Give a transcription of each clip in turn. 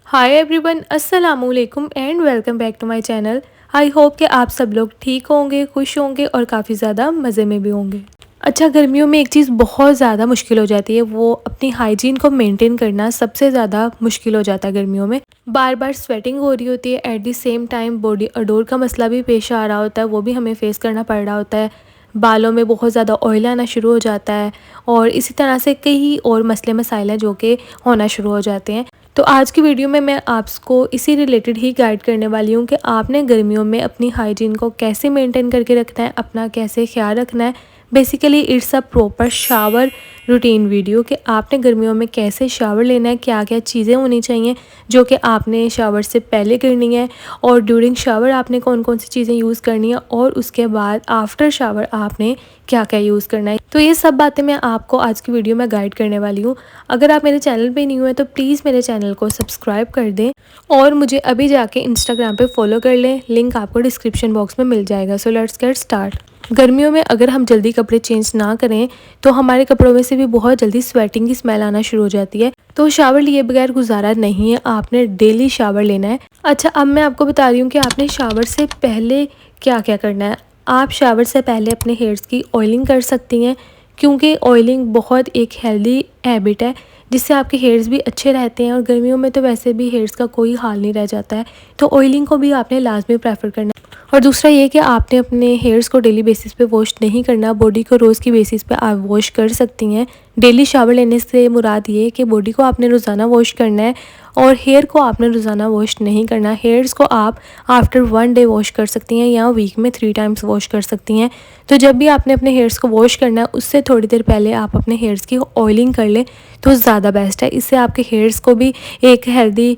हाय everyone, अस्सलामुअलैकुम and welcome back to my channel. I hope कि आप सब लोग ठीक होंगे, खुश होंगे और काफ़ी ज़्यादा मज़े में भी होंगे। अच्छा, गर्मियों में एक चीज़ बहुत ज़्यादा मुश्किल हो जाती है, वो अपनी हाइजीन को मेंटेन करना सबसे ज़्यादा मुश्किल हो जाता है गर्मियों में। बार बार स्वेटिंग हो रही होती है, at the same time body adore का मसला भी पेश आ रहा होता है, वो भी हमें फेस करना पड़ रहा होता है। बालों में बहुत ज़्यादा ऑयल आना शुरू हो जाता है और इसी तरह से कई और मसले मसाइल हैं जो कि होना शुरू हो जाते हैं। तो आज की वीडियो में मैं आपको इसी रिलेटेड ही गाइड करने वाली हूँ कि आपने गर्मियों में अपनी हाइजीन को कैसे मेंटेन करके रखना है, अपना कैसे ख्याल रखना है। Basically it's a proper shower routine video कि आपने गर्मियों में कैसे शावर लेना है, क्या क्या चीज़ें होनी चाहिए जो कि आपने शावर से पहले करनी है, और ड्यूरिंग शावर आपने कौन कौन सी चीज़ें यूज़ करनी है, और उसके बाद आफ्टर शावर आपने क्या क्या यूज़ करना है। तो ये सब बातें मैं आपको आज की वीडियो में गाइड करने वाली हूँ। अगर आप मेरे चैनल पे न्यू हैं तो प्लीज़ मेरे चैनल को सब्सक्राइब कर दें और मुझे अभी जाके इंस्टाग्राम पे फॉलो कर लें। लिंक आपको डिस्क्रिप्शन बॉक्स में मिल जाएगा। So let's get start. गर्मियों में अगर हम जल्दी कपड़े चेंज ना करें तो हमारे कपड़ों में से भी बहुत जल्दी स्वेटिंग की स्मेल आना शुरू हो जाती है। तो शावर लिए बगैर गुजारा नहीं है, आपने डेली शावर लेना है। अच्छा, अब मैं आपको बता रही हूँ कि आपने शावर से पहले क्या क्या करना है। आप शावर से पहले अपने हेयर्स की ऑयलिंग कर सकती हैं, क्योंकि ऑयलिंग बहुत एक हेल्दी हैबिट है जिससे आपके हेयर्स भी अच्छे रहते हैं, और गर्मियों में तो वैसे भी हेयर्स का कोई हाल नहीं रह जाता है। तो ऑयलिंग को भी आपने लाजमी प्रेफर करना है। और दूसरा ये कि आपने अपने हेयर्स को डेली बेसिस पे वॉश नहीं करना, बॉडी को रोज़ की बेसिस पे आप वॉश कर सकती हैं। डेली शावर लेने से मुराद ये है कि बॉडी को आपने रोज़ाना वॉश करना है और हेयर को आपने रोज़ाना वॉश नहीं करना। हेयर्स को आप आफ्टर 1 डे वॉश कर सकती हैं या वीक में 3 टाइम्स वॉश कर सकती हैं। तो जब भी आपने अपने हेयर्स को वॉश करना है उससे थोड़ी देर पहले आप अपने हेयर्स की ऑयलिंग कर लें तो ज़्यादा बेस्ट है। इससे आपके हेयर्स को भी एक हेल्दी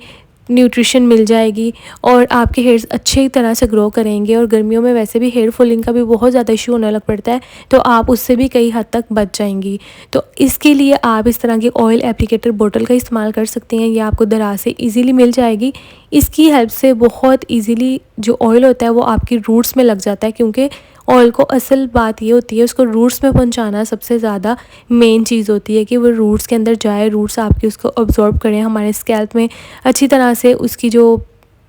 न्यूट्रिशन मिल जाएगी और आपके हेयर्स अच्छी तरह से ग्रो करेंगे। और गर्मियों में वैसे भी हेयर फॉलिंग का भी बहुत ज़्यादा इशू होने लग पड़ता है, तो आप उससे भी कई हद तक बच जाएंगी। तो इसके लिए आप इस तरह की ऑयल एप्लीकेटर बोतल का इस्तेमाल कर सकती हैं, ये आपको दराज से इजीली मिल जाएगी। इसकी हेल्प से बहुत इजीली जो ऑयल होता है वो आपकी रूट्स में लग जाता है, क्योंकि ऑयल को असल बात ये होती है उसको रूट्स में पहुंचाना सबसे ज़्यादा मेन चीज़ होती है कि वो रूट्स के अंदर जाए, रूट्स आपकी उसको अब्जॉर्ब करें, हमारे स्कैल्प में अच्छी तरह से उसकी जो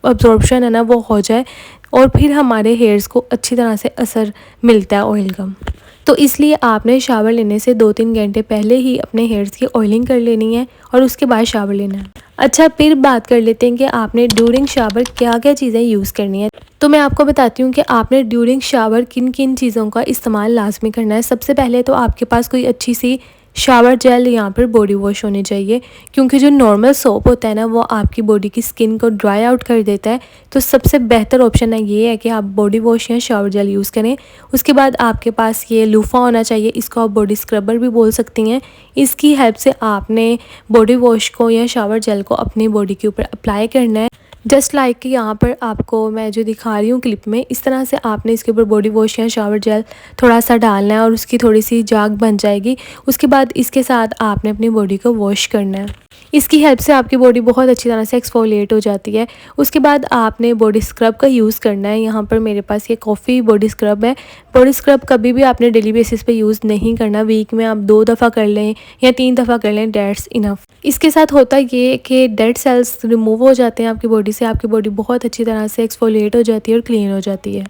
अब्जॉर्प्शन है ना वो हो जाए, और फिर हमारे हेयर्स को अच्छी तरह से असर मिलता है ऑयल का। तो इसलिए आपने शावर लेने से 2-3 घंटे पहले ही अपने हेयर्स की ऑयलिंग कर लेनी है और उसके बाद शावर लेना है। अच्छा, फिर बात कर लेते हैं कि आपने ड्यूरिंग शावर क्या क्या चीज़ें यूज़ करनी है। तो मैं आपको बताती हूँ कि आपने ड्यूरिंग शावर किन किन चीज़ों का इस्तेमाल लाजमी करना है। सबसे पहले तो आपके पास कोई अच्छी सी शावर जेल या फिर बॉडी वॉश होनी चाहिए, क्योंकि जो नॉर्मल सोप होता है ना वो आपकी बॉडी की स्किन को ड्राई आउट कर देता है। तो सबसे बेहतर ऑप्शन है ये है कि आप बॉडी वॉश या शावर जेल यूज़ करें। उसके बाद आपके पास ये लूफ़ा होना चाहिए, इसको आप बॉडी स्क्रबर भी बोल सकती हैं। इसकी हेल्प से आपने बॉडी वॉश को या शावर जेल को अपनी बॉडी के ऊपर अप्लाई करना है। जस्ट लाइक कि यहाँ पर आपको मैं जो दिखा रही हूँ क्लिप में, इस तरह से आपने इसके ऊपर बॉडी वॉश या शावर जेल थोड़ा सा डालना है और उसकी थोड़ी सी जाग बन जाएगी। उसके बाद इसके साथ आपने अपनी बॉडी को वॉश करना है। इसकी हेल्प से आपकी बॉडी बहुत अच्छी तरह से एक्सफोलिएट हो जाती है। उसके बाद आपने बॉडी स्क्रब का यूज़ करना है। यहाँ पर मेरे पास ये कॉफ़ी बॉडी स्क्रब है। बॉडी स्क्रब कभी भी आपने डेली बेसिस पे यूज़ नहीं करना, वीक में आप 2 दफ़ा कर लें या 3 दफ़ा कर लें, डेट्स इनफ। इसके साथ होता ये कि डेड सेल्स रिमूव हो जाते हैं आपकी बॉडी से, आपकी बॉडी बहुत अच्छी तरह से एक्सफोलिएट हो जाती है और क्लीन हो जाती है।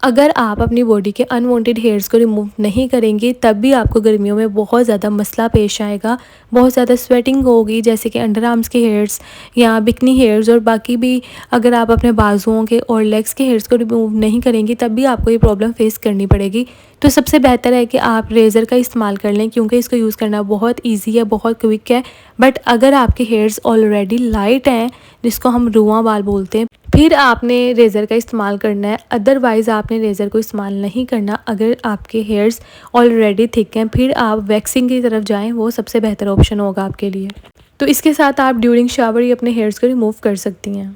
अगर आप अपनी बॉडी के अनवांटेड हेयर्स को रिमूव नहीं करेंगे तब भी आपको गर्मियों में बहुत ज़्यादा मसला पेश आएगा, बहुत ज़्यादा स्वेटिंग होगी, जैसे कि अंडर आर्म्स के हेयर्स या बिकनी हेयर्स, और बाकी भी अगर आप अपने बाजुओं के और लेग्स के हेयर्स को रिमूव नहीं करेंगी तब भी आपको ये प्रॉब्लम फेस करनी पड़ेगी। तो सबसे बेहतर है कि आप रेज़र का इस्तेमाल कर लें, क्योंकि इसको यूज़ करना बहुत ईजी है, बहुत क्विक है। बट अगर आपके हेयर्स ऑलरेडी लाइट हैं, जिसको हम रुआं बाल बोलते हैं, फिर आपने रेज़र का इस्तेमाल करना है। अदरवाइज़ आपने रेज़र को इस्तेमाल नहीं करना। अगर आपके हेयर्स ऑलरेडी थिक हैं फिर आप वैक्सिंग की तरफ जाएं, वो सबसे बेहतर ऑप्शन होगा आपके लिए। तो इसके साथ आप ड्यूरिंग शावर ही अपने हेयर्स को रिमूव कर सकती हैं।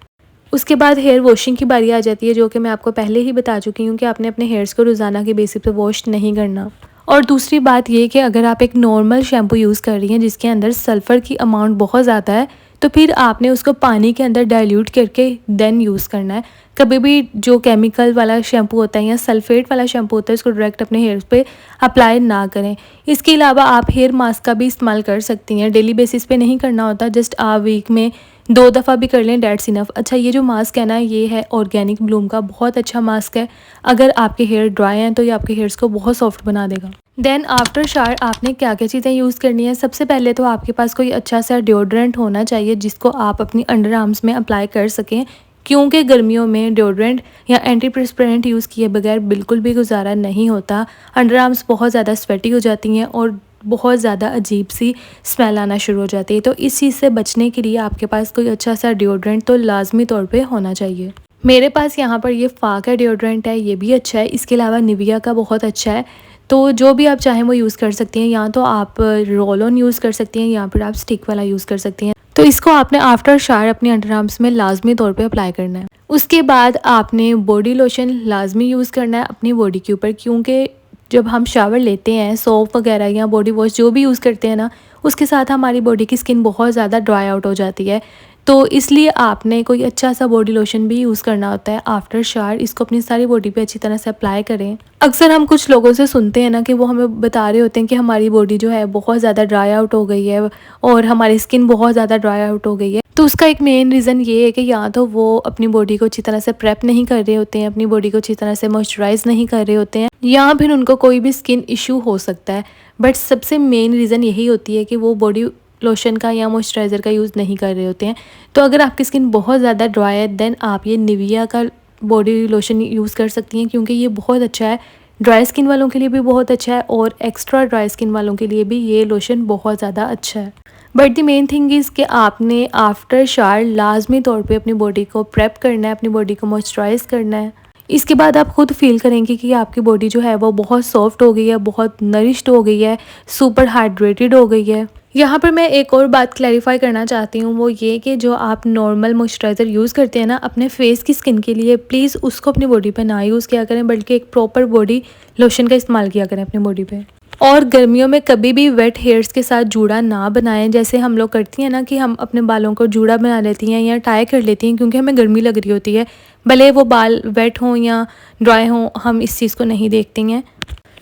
उसके बाद हेयर वॉशिंग की बारी आ जाती है, जो कि मैं आपको पहले ही बता चुकी हूँ कि आपने अपने हेयर्स को रोज़ाना के बेसिस पे वॉश नहीं करना। और दूसरी बात ये कि अगर आप एक नॉर्मल शैम्पू यूज़ कर रही हैं जिसके अंदर सल्फ़र की अमाउंट बहुत ज़्यादा है, तो फिर आपने उसको पानी के अंदर डाइल्यूट करके देन यूज़ करना है। कभी भी जो केमिकल वाला शैम्पू होता है या सल्फेट वाला शैम्पू होता है उसको डायरेक्ट अपने हेयर्स पे अप्लाई ना करें। इसके अलावा आप हेयर मास्क का भी इस्तेमाल कर सकती हैं, डेली बेसिस पे नहीं करना होता, जस्ट आप वीक में 2 दफ़ा भी कर लें, डेट्स इनफ। अच्छा, ये जो मास्क है ना, ये है ऑर्गेनिक ब्लूम का, बहुत अच्छा मास्क है। अगर आपके हेयर ड्राई हैं तो ये आपके हेयर्स को बहुत सॉफ्ट बना देगा। देन आफ्टर शावर आपने क्या क्या चीज़ें यूज़ करनी है। सबसे पहले तो आपके पास कोई अच्छा सा डिओड्रेंट होना चाहिए जिसको आप अपनी अंडर आर्म्स में अप्लाई कर सकें, क्योंकि गर्मियों में डिओड्रेंट या एंटी प्रेस्पिरेंट यूज़ किए बगैर बिल्कुल भी गुजारा नहीं होता। अंडर आर्म्स बहुत ज़्यादा स्वेटी हो जाती हैं और बहुत ज़्यादा अजीब सी स्मेल आना शुरू हो जाती है। तो इस चीज़ से बचने के लिए आपके पास कोई अच्छा सा डिओड्रेंट तो लाजमी तौर पे होना चाहिए। मेरे पास यहाँ पर ये फ़ा का डिओड्रेंट है, ये भी अच्छा है। इसके अलावा निविया का बहुत अच्छा है। तो जो भी आप चाहें वो यूज़ कर सकती हैं। या तो आप रोल ऑन यूज़ कर सकती हैं या फिर आप स्टिक वाला यूज़ कर सकती हैं। तो इसको आपने आफ्टर शावर अपनी अंडर आर्म्स में लाजमी तौर पे अप्लाई करना है। उसके बाद आपने बॉडी लोशन लाजमी यूज़ करना है अपनी बॉडी के ऊपर, क्योंकि जब हम शावर लेते हैं, सोप वगैरह या बॉडी वॉश जो भी यूज़ करते हैं ना, उसके साथ हमारी बॉडी की स्किन बहुत ज़्यादा ड्राई आउट हो जाती है। तो इसलिए आपने कोई अच्छा सा बॉडी लोशन भी यूज़ करना होता है आफ्टर शावर। इसको अपनी सारी बॉडी पे अच्छी तरह से अप्लाई करें। अक्सर हम कुछ लोगों से सुनते हैं ना कि वो हमें बता रहे होते हैं कि हमारी बॉडी जो है बहुत ज़्यादा ड्राई आउट हो गई है और हमारी स्किन बहुत ज़्यादा ड्राई आउट हो गई है। तो उसका एक मेन रीज़न ये है कि या तो वो अपनी बॉडी को अच्छी तरह से प्रेप नहीं कर रहे होते हैं, अपनी बॉडी को अच्छी तरह से मॉइस्चराइज़ नहीं कर रहे होते हैं, या फिर उनको कोई भी स्किन इशू हो सकता है। बट सबसे मेन रीज़न यही होती है कि वो बॉडी लोशन का या मॉइस्चराइज़र का यूज़ नहीं कर रहे होते हैं। तो अगर आपकी स्किन बहुत ज़्यादा ड्राई है, देन आप ये निविया का बॉडी लोशन यूज़ कर सकती हैं, क्योंकि ये बहुत अच्छा है। ड्राई स्किन वालों के लिए भी बहुत अच्छा है और एक्स्ट्रा ड्राई स्किन वालों के लिए भी ये लोशन बहुत ज़्यादा अच्छा है। But the main thing is कि आपने आफ्टर शावर लाजमी तौर पे अपनी बॉडी को प्रेप करना है, अपनी बॉडी को मॉइस्चराइज़ करना है। इसके बाद आप खुद फील करेंगे कि आपकी बॉडी जो है वो बहुत सॉफ्ट हो गई है, बहुत नरिश्ड हो गई है, सुपर हाइड्रेटेड हो गई है। यहाँ पर मैं एक और बात क्लैरिफाई करना चाहती हूँ, वो ये कि जो आप नॉर्मल मॉइस्चराइज़र यूज़ करते हैं ना अपने फेस की स्किन के लिए, प्लीज़ उसको अपनी बॉडी पे ना यूज़ किया करें, बल्कि एक प्रॉपर बॉडी लोशन का इस्तेमाल किया करें अपनी बॉडी पे। और गर्मियों में कभी भी वेट हेयर्स के साथ जूड़ा ना बनाएं। जैसे हम लोग करती हैं ना कि हम अपने बालों को जूड़ा बना लेती हैं या टाई कर लेती हैं, क्योंकि हमें गर्मी लग रही होती है, भले वो बाल वेट हों या ड्राई हों, हम इस चीज़ को नहीं देखती हैं।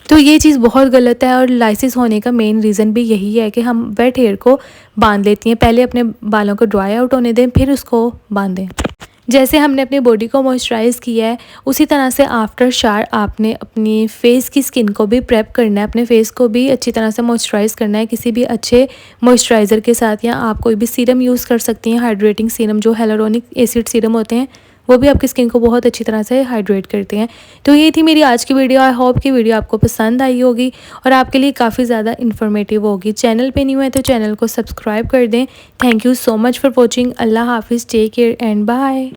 तो ये चीज़ बहुत गलत है और लाइसिस होने का मेन रीज़न भी यही है कि हम वेट हेयर को बांध लेती हैं। पहले अपने बालों को ड्राई आउट होने दें, फिर उसको बांधें। जैसे हमने अपनी बॉडी को मॉइस्चराइज़ किया है, उसी तरह से आफ्टर शावर आपने अपनी फेस की स्किन को भी प्रेप करना है, अपने फेस को भी अच्छी तरह से मॉइस्चराइज़ करना है किसी भी अच्छे मॉइस्चराइज़र के साथ। या आप कोई भी सीरम यूज़ कर सकती हैं, हाइड्रेटिंग सीरम, जो हियालुरोनिक एसिड सीरम होते हैं, वो भी आपकी स्किन को बहुत अच्छी तरह से हाइड्रेट करते हैं। तो ये थी मेरी आज की वीडियो। आई होप कि वीडियो आपको पसंद आई होगी और आपके लिए काफ़ी ज़्यादा इन्फॉर्मेटिव होगी। चैनल पे न्यू है तो चैनल को सब्सक्राइब कर दें। Thank you so much for watching. अल्लाह हाफिज़, टेक केयर एंड बाय।